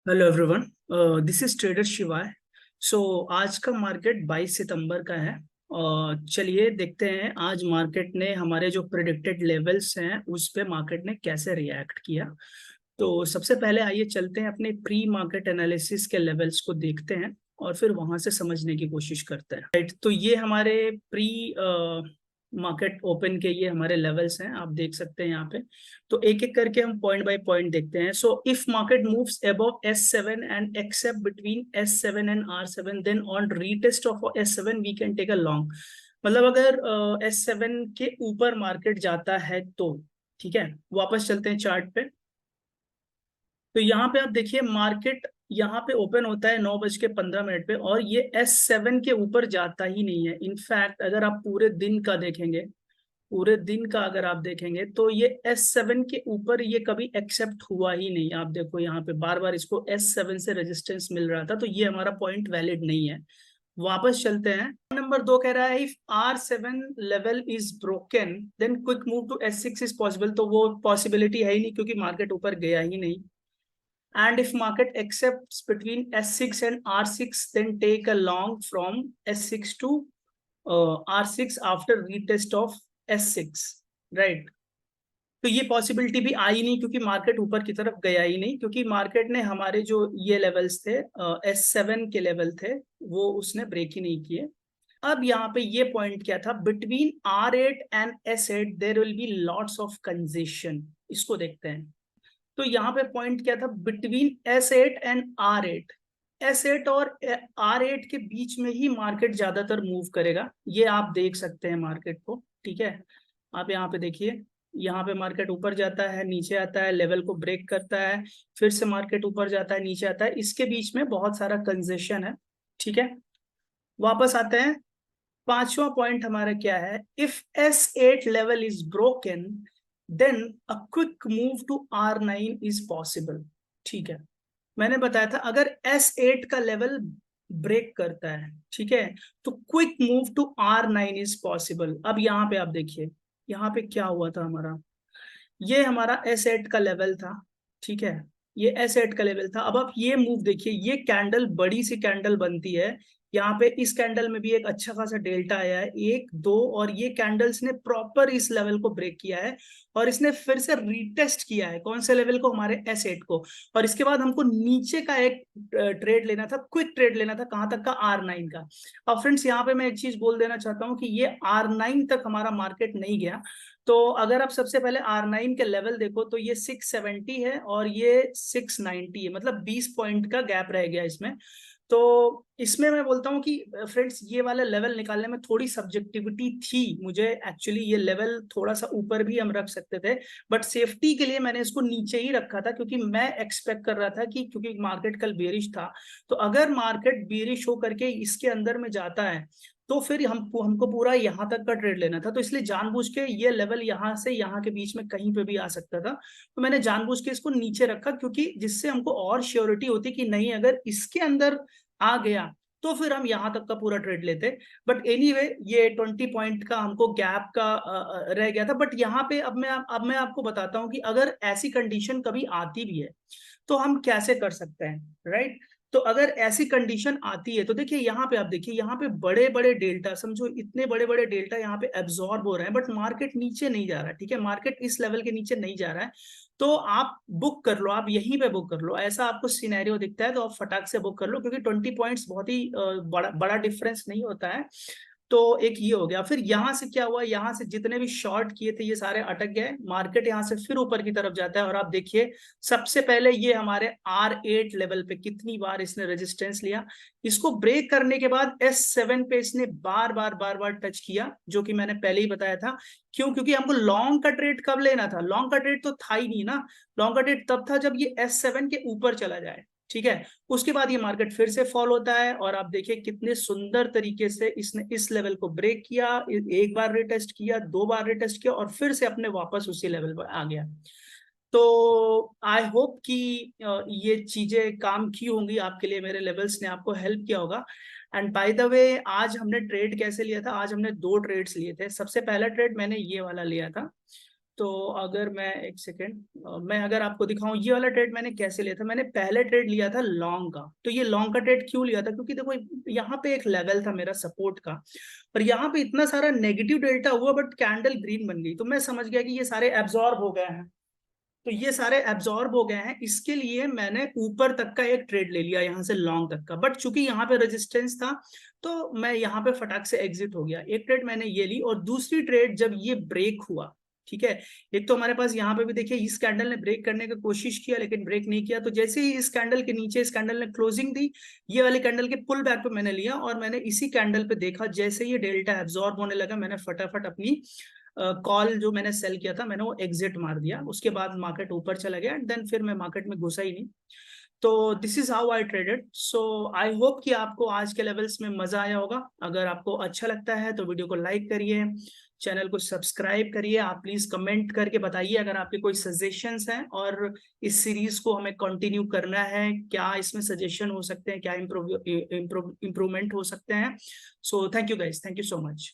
Hello everyone, this is trader शिवाय। सो आज का मार्केट 22 सितंबर का है और चलिए देखते हैं आज मार्केट ने हमारे जो प्रेडिक्टेड लेवल्स हैं उस पे मार्केट ने कैसे रिएक्ट किया। तो सबसे पहले आइए चलते हैं अपने प्री मार्केट एनालिसिस के लेवल्स को देखते हैं और फिर वहां से समझने की कोशिश करते हैं। राइट, तो ये हमारे प्री मार्केट ओपन के ये हमारे लेवल्स हैं, आप देख सकते हैं यहाँ पे। तो एक एक करके हम पॉइंट बाय पॉइंट देखते हैं। So if market moves above S7 and accept between S7 and R7 then on retest of S7 we can take a long. मतलब अगर S7 के ऊपर मार्केट जाता है तो ठीक है। वापस चलते हैं चार्ट पे। तो यहाँ पे आप देखिए मार्केट यहाँ पे ओपन होता है 9:15 पे और ये S7 के ऊपर जाता ही नहीं है। इनफैक्ट अगर आप पूरे दिन का देखेंगे, पूरे दिन का अगर आप देखेंगे तो ये S7 के ऊपर ये कभी एक्सेप्ट हुआ ही नहीं। आप देखो यहाँ पे बार बार इसको S7 से रेजिस्टेंस मिल रहा था, तो ये हमारा पॉइंट वैलिड नहीं है। वापस चलते हैं। नंबर 2 कह रहा है if R7 level is broken then quick move to S6 is possible. तो वो पॉसिबिलिटी है ही नहीं क्योंकि मार्केट ऊपर गया ही नहीं। And if market accepts between S6 and R6, then take a long from S6 to R6 after retest of S6, right? तो ये पॉसिबिलिटी भी आई नहीं क्योंकि मार्केट ऊपर की तरफ गया ही नहीं, क्योंकि मार्केट ने हमारे जो ये लेवल्स थे S7 के लेवल थे वो उसने ब्रेक ही नहीं किए। अब यहाँ पे ये पॉइंट क्या था, between R8 and S8 there will be lots of congestion. इसको देखते हैं। तो यहाँ पे पॉइंट क्या था, between S8 and R8। S8 और R8 के बीच में ही मार्केट ज्यादातर मूव करेगा, ये आप देख सकते हैं मार्केट को। ठीक है, आप यहाँ पे देखिए, यहाँ पे मार्केट ऊपर जाता है, नीचे आता है, लेवल को ब्रेक करता है, फिर से मार्केट ऊपर जाता है, नीचे आता है, इसके बीच में बहुत सारा कंजेशन है। ठीक है, वापस आते हैं। पांचवा पॉइंट हमारा क्या है, if S8 level is broken then a quick move to R9 is possible. ठीक है, मैंने बताया था अगर S8 का लेवल ब्रेक करता है, ठीक है, तो quick move to R9 is possible. अब यहाँ पे आप देखिए, यहाँ पे क्या हुआ था हमारा, ये हमारा S8 का लेवल था। ठीक है, ये S8 का लेवल था। अब आप ये मूव देखिए, ये कैंडल बड़ी सी कैंडल बनती है, यहाँ पे इस कैंडल में भी एक अच्छा खासा डेल्टा आया है, 1 2, और ये कैंडल्स ने प्रॉपर इस लेवल को ब्रेक किया है और इसने फिर से रीटेस्ट किया है कौन से लेवल को, हमारे S8 को। और इसके बाद हमको नीचे का एक ट्रेड लेना था, क्विक ट्रेड लेना था, कहां तक का, R9 का। अब फ्रेंड्स यहाँ पे मैं एक चीज बोल देना चाहता हूँ कि ये R9 तक हमारा मार्केट नहीं गया। तो अगर आप सबसे पहले R9 के लेवल देखो तो ये 670 है और ये 690 है, मतलब 20 पॉइंट का गैप रह गया इसमें। तो इसमें मैं बोलता हूँ कि फ्रेंड्स ये वाला लेवल निकालने में थोड़ी सब्जेक्टिविटी थी मुझे। एक्चुअली ये लेवल थोड़ा सा ऊपर भी हम रख सकते थे, बट सेफ्टी के लिए मैंने इसको नीचे ही रखा था क्योंकि मैं एक्सपेक्ट कर रहा था कि क्योंकि मार्केट कल बेरिश था, तो अगर मार्केट बेरिश हो करके इसके अंदर में जाता है तो फिर हमको पूरा यहाँ तक का ट्रेड लेना था। तो इसलिए जानबूझ के ये लेवल यहाँ से यहाँ के बीच में कहीं पे भी आ सकता था, तो मैंने जानबूझ के इसको नीचे रखा क्योंकि जिससे हमको और श्योरिटी होती कि नहीं अगर इसके अंदर आ गया तो फिर हम यहाँ तक का पूरा ट्रेड लेते। बट एनीवे ये 20 पॉइंट का हमको गैप का रह गया था। बट यहाँ पे अब मैं आपको बताता हूँ कि अगर ऐसी कंडीशन कभी आती भी है तो हम कैसे कर सकते हैं, राइट। तो अगर ऐसी कंडीशन आती है तो देखिए यहाँ पे आप देखिए, यहाँ पे बड़े बड़े डेल्टा, समझो इतने बड़े बड़े डेल्टा यहाँ पे एब्जॉर्ब हो रहे हैं, बट मार्केट नीचे नहीं जा रहा है। ठीक है, मार्केट इस लेवल के नीचे नहीं जा रहा है, तो आप बुक कर लो, आप यहीं पे बुक कर लो। ऐसा आपको सिनेरियो दिखता है तो आप फटाक से बुक कर लो क्योंकि 20 पॉइंट्स बहुत ही बड़ा बड़ा डिफरेंस नहीं होता है। तो एक ये हो गया। फिर यहां से क्या हुआ, यहां से जितने भी शॉर्ट किए थे ये सारे अटक गए, मार्केट यहां से फिर ऊपर की तरफ जाता है और आप देखिए सबसे पहले ये हमारे R8 लेवल पे कितनी बार इसने रेजिस्टेंस लिया। इसको ब्रेक करने के बाद S7 पे इसने बार बार टच किया, जो कि मैंने पहले ही बताया था। क्यों, क्योंकि हमको लॉन्ग का ट्रेड कब लेना था, लॉन्ग का ट्रेड तो था ही नहीं ना। लॉन्ग का ट्रेड तब था जब ये S7 के ऊपर चला जाए। ठीक है, उसके बाद ये मार्केट फिर से फॉल होता है और आप देखिए कितने सुंदर तरीके से इसने इस लेवल को ब्रेक किया, एक बार रिटेस्ट किया, 2 बार रिटेस्ट किया और फिर से अपने वापस उसी लेवल पर आ गया। तो आई होप कि ये चीजें काम की होंगी आपके लिए, मेरे लेवल्स ने आपको हेल्प किया होगा। एंड बाय द वे आज हमने ट्रेड कैसे लिया था, आज हमने 2 ट्रेड्स लिए थे। सबसे पहला ट्रेड मैंने ये वाला लिया था। तो अगर मैं एक सेकेंड, मैं अगर आपको दिखाऊं ये वाला ट्रेड मैंने कैसे लिया था, मैंने पहले ट्रेड लिया था लॉन्ग का। तो ये लॉन्ग का ट्रेड क्यों लिया था, क्योंकि देखो यहाँ पे एक लेवल था मेरा सपोर्ट का, पर यहाँ पे इतना सारा नेगेटिव डेल्टा हुआ बट कैंडल ग्रीन बन गई, तो मैं समझ गया कि ये सारे एब्जॉर्ब हो गए हैं। तो ये सारे एब्जॉर्ब हो गए हैं, इसके लिए मैंने ऊपर तक का एक ट्रेड ले लिया यहाँ से लॉन्ग तक का, बट चूंकि यहाँ पे रेजिस्टेंस था तो मैं यहाँ पे फटाक से एग्जिट हो गया। एक ट्रेड मैंने ये ली, और दूसरी ट्रेड जब ये ब्रेक हुआ, ठीक है, एक तो हमारे पास यहाँ पे भी देखिए इस कैंडल ने ब्रेक करने की कोशिश किया लेकिन ब्रेक नहीं किया, तो जैसे ही इस कैंडल के नीचे इस कैंडल ने क्लोजिंग दी, ये वाले कैंडल के पुल बैक पे मैंने लिया, और मैंने इसी कैंडल पे देखा जैसे ये डेल्टा एब्जॉर्ब होने लगा, मैंने फटाफट अपनी कॉल जो मैंने सेल किया था मैंने वो एग्जिट मार दिया। उसके बाद मार्केट ऊपर चला गया, एंड देन फिर मैं मार्केट में घुसा ही नहीं। तो this is how I traded. So I hope कि आपको आज के लेवल्स में मजा आया होगा। अगर आपको अच्छा लगता है तो वीडियो को लाइक करिए, चैनल को सब्सक्राइब करिए। आप प्लीज कमेंट करके बताइए अगर आपके कोई सजेशंस हैं, और इस सीरीज को हमें कंटिन्यू करना है, क्या इसमें सजेशन हो सकते हैं, क्या इम्प्रूवमेंट हो सकते हैं। So thank you guys, thank you so much.